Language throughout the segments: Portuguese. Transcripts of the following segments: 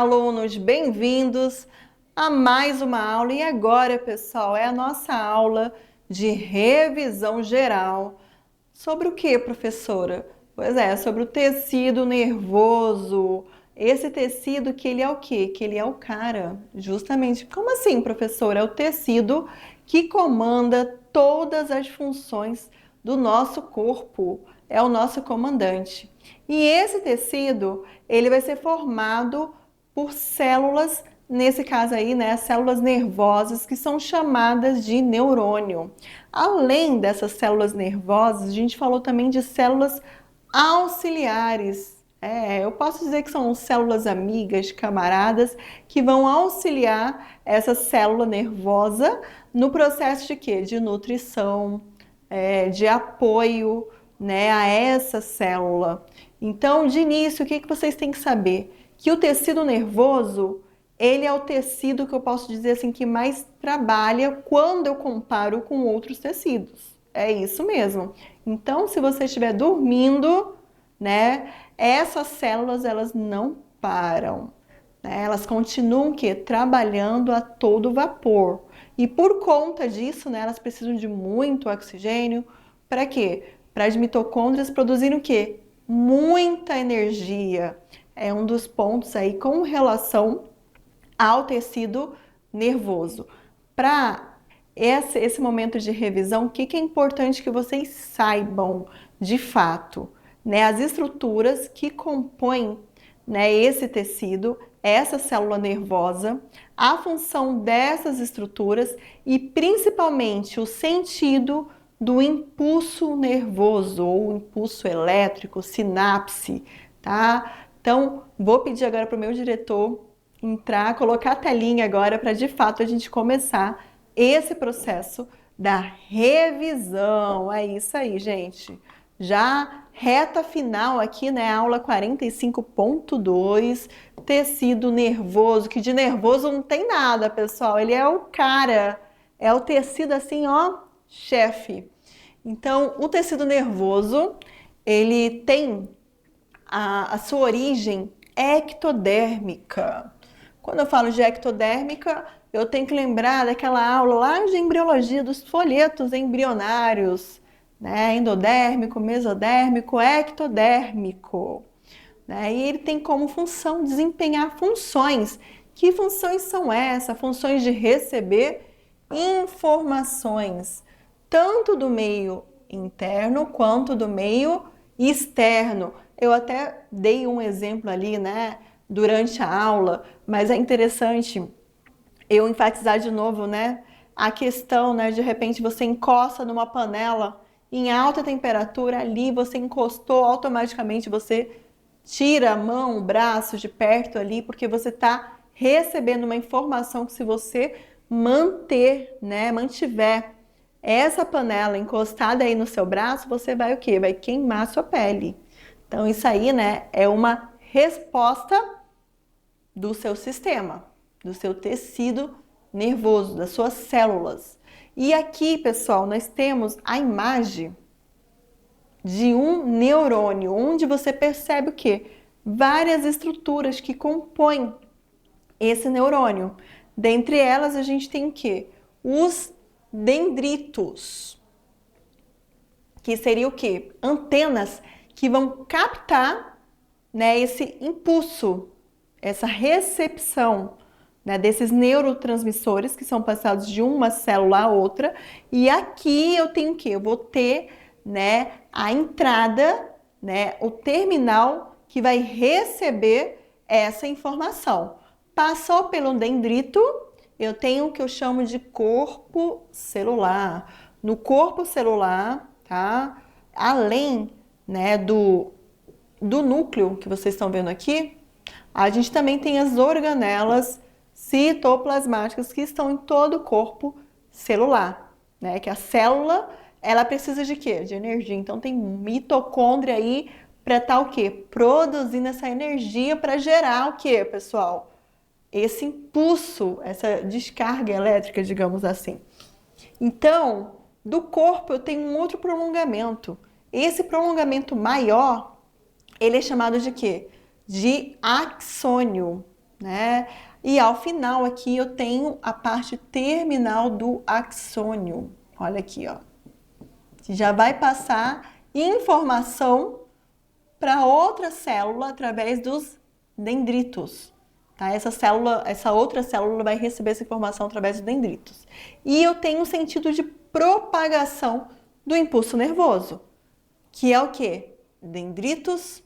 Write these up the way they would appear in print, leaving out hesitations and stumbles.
alunos, bem-vindos a mais uma aula. E agora, pessoal, é a nossa aula de revisão geral. Sobre o que, professora? Pois é, sobre o tecido nervoso. Esse tecido que ele é o quê? Que ele é o cara, justamente. Como assim, professora? É o tecido que comanda todas as funções do nosso corpo. É o nosso comandante. E esse tecido, ele vai ser formado por células, nesse caso aí, né, células nervosas, que são chamadas de neurônio. Além dessas células nervosas, a gente falou também de células auxiliares. Eu posso dizer que são células amigas, camaradas, que vão auxiliar essa célula nervosa no processo de quê? De nutrição, de apoio, né, a essa célula. Então, de início, o que vocês têm que saber? Que o tecido nervoso, ele é o tecido que eu posso dizer assim que mais trabalha quando eu comparo com outros tecidos. É isso mesmo. Então, se você estiver dormindo, né, essas células elas não param, né? Elas continuam que trabalhando a todo vapor. E por conta disso, né, elas precisam de muito oxigênio. Para quê? Para as mitocôndrias produzirem o quê? Muita energia. É um dos pontos aí com relação ao tecido nervoso. Para esse momento de revisão, o que é importante que vocês saibam de fato? Né, as estruturas que compõem, né, esse tecido, essa célula nervosa, a função dessas estruturas e principalmente o sentido do impulso nervoso ou impulso elétrico, sinapse, tá? Então, vou pedir agora para o meu diretor entrar, colocar a telinha agora para de fato a gente começar esse processo da revisão. É isso aí, gente. Já reta final aqui, né? Aula 45.2, tecido nervoso, que de nervoso não tem nada, pessoal. Ele é o cara, é o tecido assim, ó, chefe. Então, o tecido nervoso, ele tem a sua origem ectodérmica. Quando eu falo de ectodérmica, eu tenho que lembrar daquela aula lá de embriologia dos folhetos embrionários, né? Endodérmico, mesodérmico, ectodérmico, né? E ele tem como função desempenhar funções. Que funções são essas? Funções de receber informações, tanto do meio interno quanto do meio externo. Eu até dei um exemplo ali, né, durante a aula, mas é interessante eu enfatizar de novo, né, a questão, né, de repente você encosta numa panela em alta temperatura, ali você encostou, automaticamente você tira a mão, o braço de perto ali, porque você está recebendo uma informação que se você manter, né, mantiver essa panela encostada aí no seu braço, você vai o quê? Vai queimar a sua pele. Então isso aí, né, é uma resposta do seu sistema, do seu tecido nervoso, das suas células. E aqui, pessoal, nós temos a imagem de um neurônio, onde você percebe o quê? Várias estruturas que compõem esse neurônio. Dentre elas, a gente tem o quê? Os dendritos, que seria o quê? Antenas que vão captar, né, esse impulso, essa recepção, né, desses neurotransmissores que são passados de uma célula a outra. E aqui eu tenho o quê? Eu vou ter, né, a entrada, né, o terminal que vai receber essa informação. Passou pelo dendrito, eu tenho o que eu chamo de corpo celular. No corpo celular, tá? Além, né, do núcleo que vocês estão vendo aqui, a gente também tem as organelas citoplasmáticas que estão em todo o corpo celular, né? Que a célula, ela precisa de quê? De energia. Então tem mitocôndria aí para estar o quê? Produzindo essa energia para gerar o quê, pessoal? Esse impulso, essa descarga elétrica, digamos assim. Então, do corpo eu tenho um outro prolongamento. Esse prolongamento maior, ele é chamado de quê? De axônio. né? E ao final aqui eu tenho a parte terminal do axônio. Olha aqui, ó. Que já vai passar informação para outra célula através dos dendritos. Tá? Essa outra célula vai receber essa informação através dos dendritos. E eu tenho um sentido de propagação do impulso nervoso, que é o quê? Dendritos,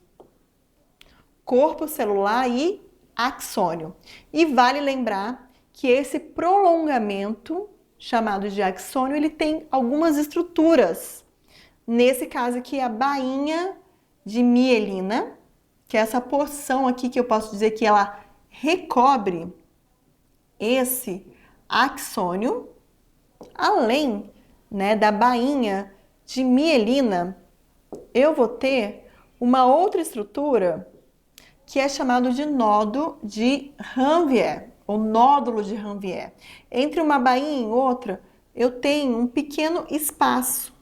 corpo celular e axônio. E vale lembrar que esse prolongamento, chamado de axônio, ele tem algumas estruturas. Nesse caso aqui, a bainha de mielina, que é essa porção aqui que eu posso dizer que ela recobre esse axônio, além, né, da bainha de mielina, eu vou ter uma outra estrutura que é chamado de nódo de Ranvier, ou nódulo de Ranvier. Entre uma bainha e outra, eu tenho um pequeno espaço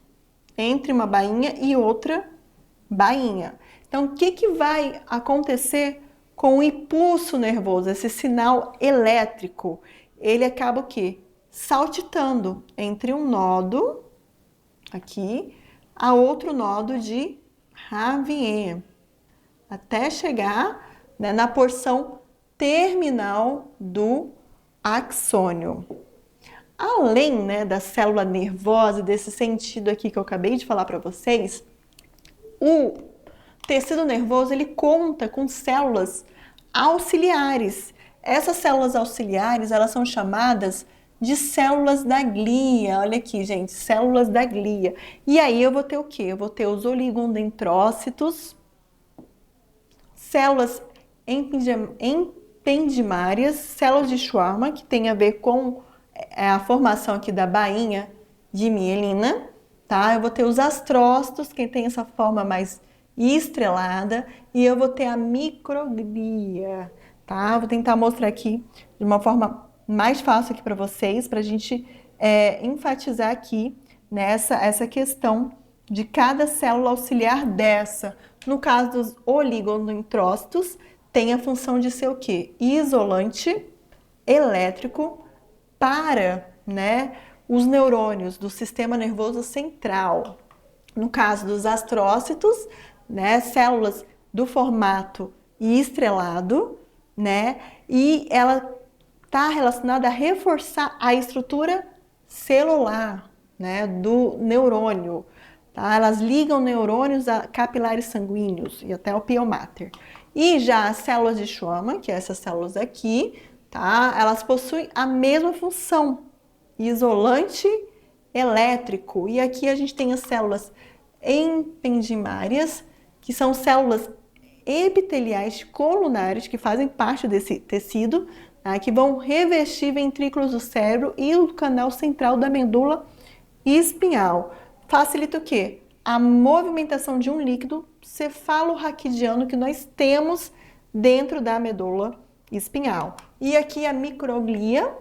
entre uma bainha e outra bainha. Então, o que vai acontecer com o impulso nervoso, esse sinal elétrico? Ele acaba o quê? Saltitando entre um nódo, aqui, a outro nódo de Ranvier, até chegar, né, na porção terminal do axônio. Além, né, da célula nervosa, desse sentido aqui que eu acabei de falar para vocês, o tecido nervoso ele conta com células auxiliares. Essas células auxiliares, elas são chamadas de células da glia. Olha aqui, gente, células da glia. E aí eu vou ter o quê? Eu vou ter os oligodendrócitos, células ependimárias, células de Schwarman, que tem a ver com a formação aqui da bainha de mielina, tá? Eu vou ter os astrócitos, que tem essa forma mais estrelada, e eu vou ter a microglia, tá? Vou tentar mostrar aqui de uma forma mais fácil aqui para vocês, para a gente enfatizar aqui nessa essa questão de cada célula auxiliar dessa. No caso dos oligodendrócitos, tem a função de ser o quê? Isolante elétrico para, né, os neurônios do sistema nervoso central. No caso dos astrócitos, né, células do formato estrelado, né, e ela está relacionada a reforçar a estrutura celular, né, do neurônio. Tá? Elas ligam neurônios a capilares sanguíneos e até o pia mater. E já as células de Schwann, que é essas células aqui, tá? Elas possuem a mesma função, isolante elétrico. E aqui a gente tem as células ependimárias, que são células epiteliais colunares, que fazem parte desse tecido, tá? Que vão revestir ventrículos do cérebro e o canal central da medula espinhal. Facilita o quê? A movimentação de um líquido cefalorraquidiano que nós temos dentro da medula espinhal. E aqui a microglia,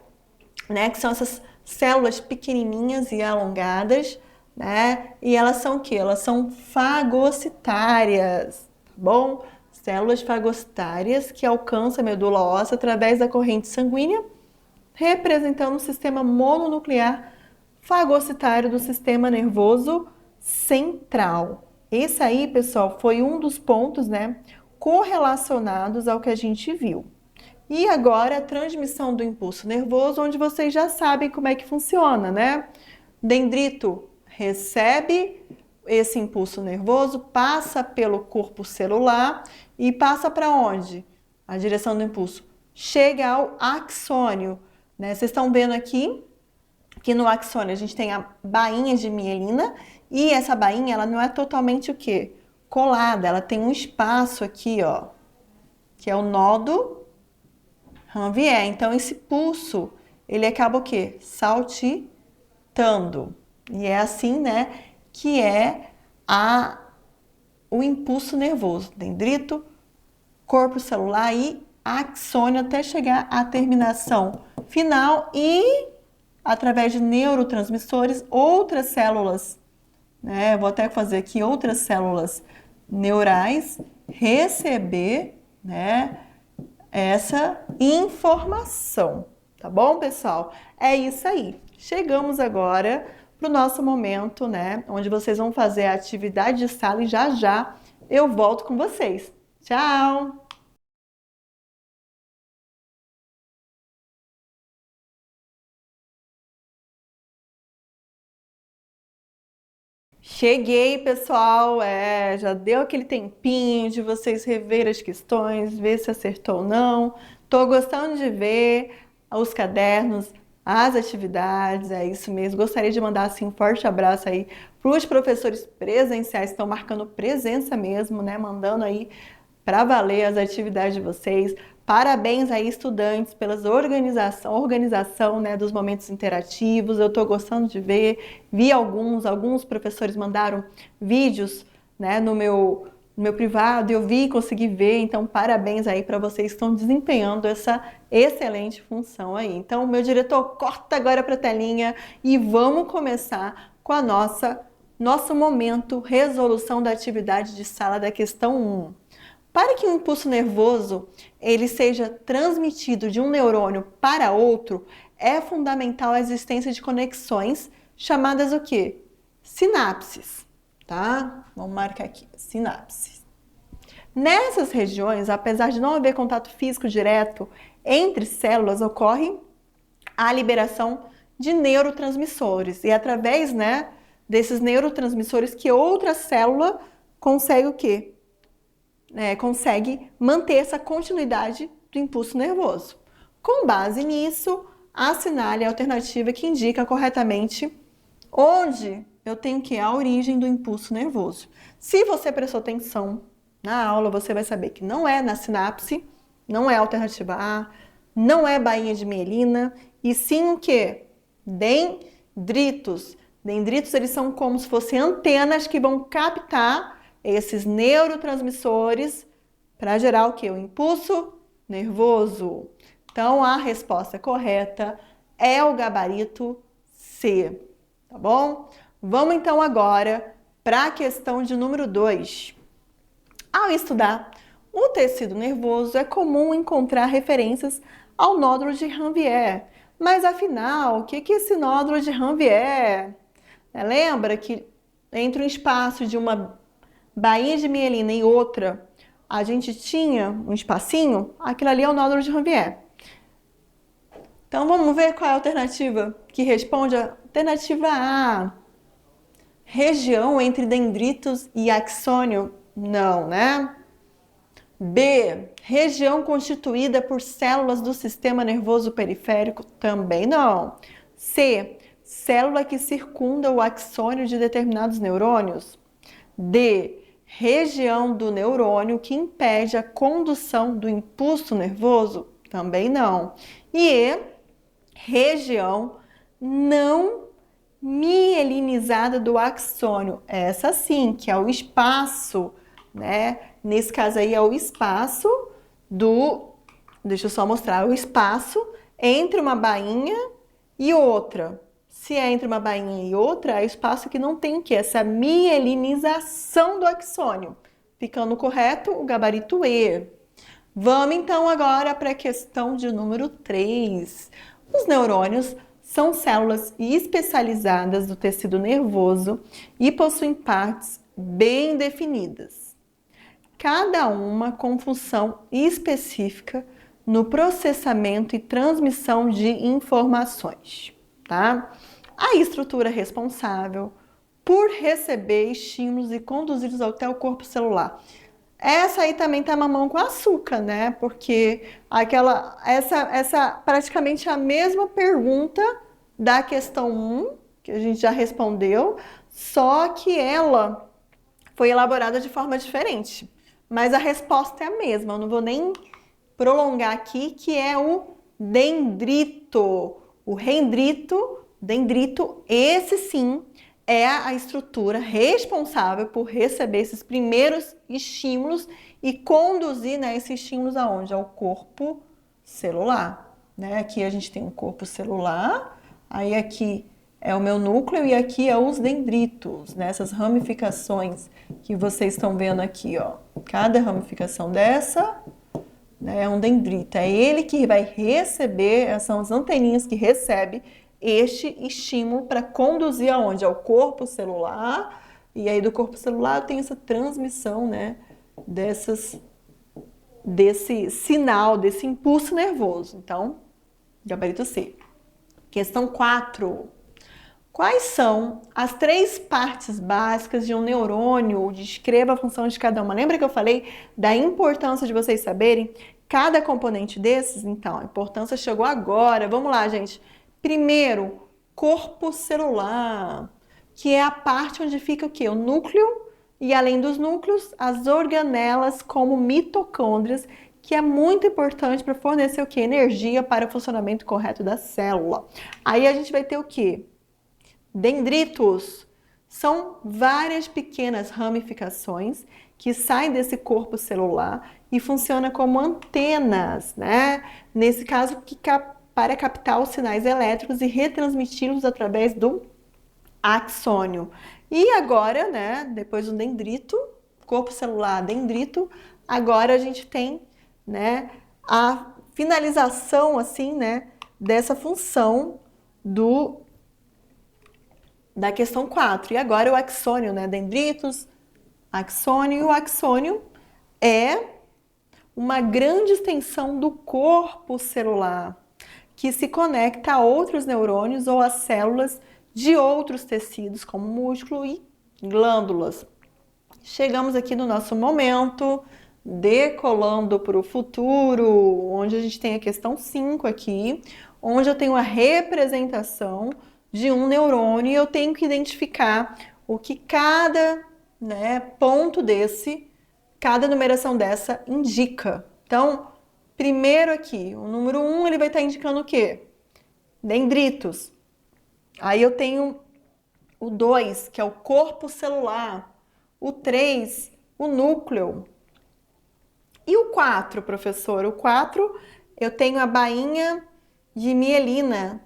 né, que são essas células pequenininhas e alongadas, né? E elas são o quê? Elas são fagocitárias, tá bom? Células fagocitárias que alcançam a medula óssea através da corrente sanguínea, representando o sistema mononuclear fagocitário do sistema nervoso central. Esse aí, pessoal, foi um dos pontos, né, correlacionados ao que a gente viu. E agora a transmissão do impulso nervoso, onde vocês já sabem como é que funciona, né? Dendrito recebe esse impulso nervoso, passa pelo corpo celular e passa para onde? A direção do impulso chega ao axônio, né? Vocês estão vendo aqui que no axônio a gente tem a bainha de mielina e essa bainha ela não é totalmente o quê? Colada, ela tem um espaço aqui, ó, que é o nódo Ranvier. Então esse pulso, ele acaba o quê? Saltitando. E é assim, né, que é o impulso nervoso, dendrito, corpo celular e axônio até chegar à terminação final e através de neurotransmissores, outras células, né? Vou até fazer aqui outras células neurais receber, né, essa informação, tá bom, pessoal? É isso aí. Chegamos agora para o nosso momento, né, onde vocês vão fazer a atividade de sala e já já eu volto com vocês. Tchau! Cheguei, pessoal. Já deu aquele tempinho de vocês reverem as questões, ver se acertou ou não. Tô gostando de ver os cadernos, as atividades, é isso mesmo. Gostaria de mandar assim um forte abraço aí para os professores presenciais que estão marcando presença mesmo, né? Mandando aí para valer as atividades de vocês. Parabéns aí, estudantes, pela organização, né, dos momentos interativos. Eu estou gostando de ver. Vi alguns professores mandaram vídeos, né, no meu privado, eu vi e consegui ver. Então, parabéns aí para vocês que estão desempenhando essa excelente função aí. Então, meu diretor, corta agora para a telinha e vamos começar com a nosso momento resolução da atividade de sala da questão 1. Para que o impulso nervoso ele seja transmitido de um neurônio para outro, é fundamental a existência de conexões chamadas o quê? Sinapses, tá? Vamos marcar aqui, sinapses. Nessas regiões, apesar de não haver contato físico direto entre células, ocorre a liberação de neurotransmissores e através, né, desses neurotransmissores que outra célula consegue o quê? Consegue manter essa continuidade do impulso nervoso. Com base nisso, assinale a alternativa que indica corretamente onde eu tenho que ir a origem do impulso nervoso. Se você prestou atenção na aula, você vai saber que não é na sinapse, não é a alternativa A, não é bainha de mielina, e sim o que? Dendritos. Dendritos, eles são como se fossem antenas que vão captar esses neurotransmissores para gerar o que? O impulso nervoso. Então, a resposta correta é o gabarito C, tá bom? Vamos então agora para a questão de número 2. Ao estudar o tecido nervoso, é comum encontrar referências ao nódulo de Ranvier. Mas afinal, o que é esse nódulo de Ranvier? Lembra que entre um espaço de uma bainha de mielina e outra, a gente tinha um espacinho? Aquilo ali é o nódulo de Ranvier. Então vamos ver qual é a alternativa que responde. A alternativa A, região entre dendritos e axônio? Não, né? B, região constituída por células do sistema nervoso periférico? Também não. C, célula que circunda o axônio de determinados neurônios? D, região do neurônio que impede a condução do impulso nervoso? Também não. E E, região não mielinizada do axônio? Essa sim, que é o espaço, né? Nesse caso aí é o espaço deixa eu só mostrar, o espaço entre uma bainha e outra. Se é entre uma bainha e outra, é o espaço que não tem o quê? Essa mielinização do axônio. Ficando correto o gabarito E. Vamos então agora para a questão de número 3. Os neurônios são células especializadas do tecido nervoso e possuem partes bem definidas, cada uma com função específica no processamento e transmissão de informações, tá? A estrutura responsável por receber estímulos e conduzi-los até o corpo celular. Essa aí também tá mamão com açúcar, né? Porque essa praticamente a mesma pergunta da questão 1, que a gente já respondeu, só que ela foi elaborada de forma diferente. Mas a resposta é a mesma, eu não vou nem prolongar aqui, que é o dendrito. O dendrito, esse sim é a estrutura responsável por receber esses primeiros estímulos e conduzir, né, esses estímulos aonde? Ao corpo celular, né? Aqui a gente tem um corpo celular, aí aqui é o meu núcleo e aqui é os dendritos, né? Essas ramificações que vocês estão vendo aqui, ó. Cada ramificação dessa né? É um dendrito. É ele que vai receber, são as anteninhas que recebe este estímulo para conduzir aonde? Ao corpo celular. E aí do corpo celular tem essa transmissão, né? Desse sinal, desse impulso nervoso. Então, gabarito C. Questão 4. Quais são as 3 partes básicas de um neurônio? Descreva a função de cada uma. Lembra que eu falei da importância de vocês saberem cada componente desses? Então, a importância chegou agora. Vamos lá, gente. Primeiro, corpo celular, que é a parte onde fica o quê? O núcleo e, além dos núcleos, as organelas como mitocôndrias, que é muito importante para fornecer o quê? Energia para o funcionamento correto da célula. Aí a gente vai ter o quê? Dendritos. São várias pequenas ramificações que saem desse corpo celular e funcionam como antenas, né? Nesse caso, para captar os sinais elétricos e retransmiti-los através do axônio. E agora, né, depois do dendrito, corpo celular, dendrito, agora a gente tem, né, a finalização, assim, né, dessa função da questão 4. E agora o axônio, né, dendritos, axônio. E o axônio é uma grande extensão do corpo celular que se conecta a outros neurônios ou a células de outros tecidos, como músculo e glândulas. Chegamos aqui no nosso momento, decolando para o futuro, onde a gente tem a questão 5 aqui, onde eu tenho a representação de um neurônio e eu tenho que identificar o que cada, né, ponto cada numeração dessa indica. Então, primeiro aqui, o número 1, ele vai estar indicando o quê? Dendritos. Aí eu tenho o 2, que é o corpo celular. O 3, o núcleo. E o 4, professor? O 4, eu tenho a bainha de mielina.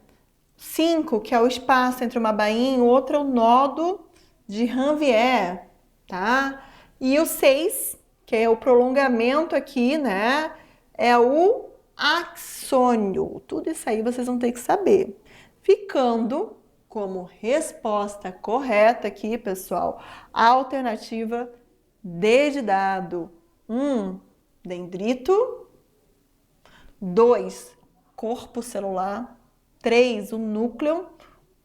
5, que é o espaço entre uma bainha e outra, o nodo de Ranvier, tá? E o 6, que é o prolongamento aqui, né? É o axônio. Tudo isso aí vocês vão ter que saber. Ficando como resposta correta aqui, pessoal, a alternativa D de dado. 1, dendrito. 2, corpo celular. 3, o núcleo.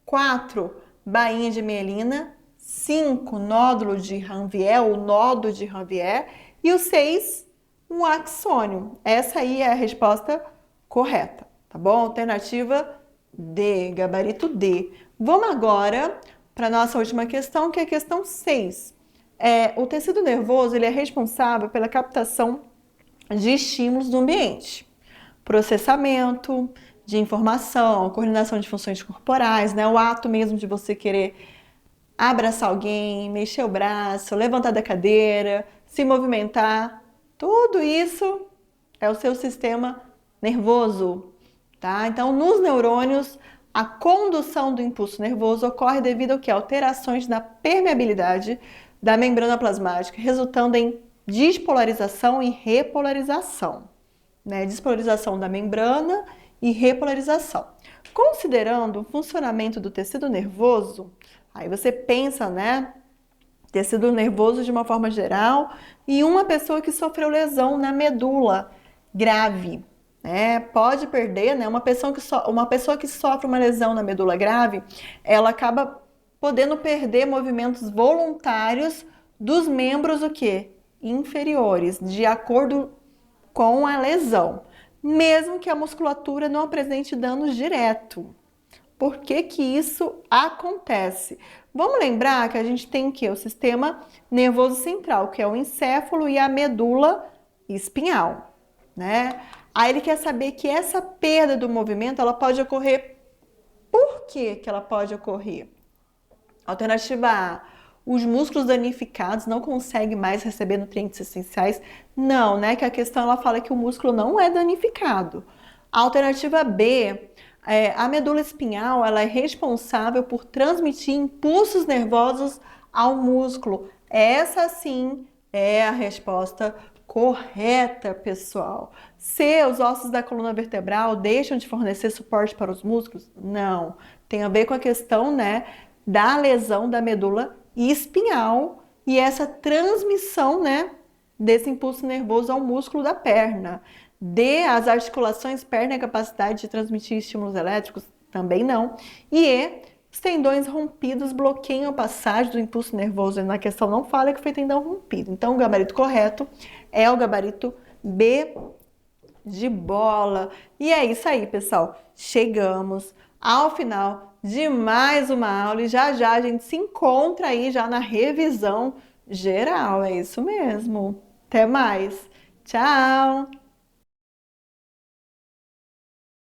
4, bainha de mielina. 5, nódulo de Ranvier, o nodo de Ranvier. E o 6, um axônio. Essa aí é a resposta correta, tá bom? Alternativa D, gabarito D. Vamos agora para a nossa última questão, que é a questão 6. O tecido nervoso ele é responsável pela captação de estímulos do ambiente, processamento de informação, coordenação de funções corporais, né? O ato mesmo de você querer abraçar alguém, mexer o braço, levantar da cadeira, se movimentar, tudo isso é o seu sistema nervoso, tá? Então, nos neurônios, a condução do impulso nervoso ocorre devido ao que? Alterações na permeabilidade da membrana plasmática, resultando em despolarização e repolarização, né? Despolarização da membrana e repolarização. Considerando o funcionamento do tecido nervoso, aí você pensa, né? Tecido nervoso de uma forma geral e uma pessoa que sofreu lesão na medula grave, né? Pode perder, né? Uma pessoa que sofre uma lesão na medula grave, ela acaba podendo perder movimentos voluntários dos membros o quê? Inferiores, de acordo com a lesão, mesmo que a musculatura não apresente danos diretos. Por que que isso acontece? Vamos lembrar que a gente tem o sistema nervoso central, que é o encéfalo e a medula espinhal, né? Aí ele quer saber que essa perda do movimento, ela pode ocorrer. Por que que ela pode ocorrer? Alternativa A, os músculos danificados não conseguem mais receber nutrientes essenciais. Não, né? Que a questão ela fala que o músculo não é danificado. Alternativa B, a medula espinhal ela é responsável por transmitir impulsos nervosos ao músculo. Essa sim é a resposta correta, pessoal. Se os ossos da coluna vertebral deixam de fornecer suporte para os músculos, não. Tem a ver com a questão, né, da lesão da medula espinhal e essa transmissão, né, desse impulso nervoso ao músculo da perna. As articulações perna a capacidade de transmitir estímulos elétricos, também não. E os tendões rompidos bloqueiam a passagem do impulso nervoso. Na questão não fala que foi tendão rompido. Então, o gabarito correto é o gabarito B de bola. E é isso aí, pessoal. Chegamos ao final de mais uma aula e já já a gente se encontra aí já na revisão geral. É isso mesmo. Até mais. Tchau!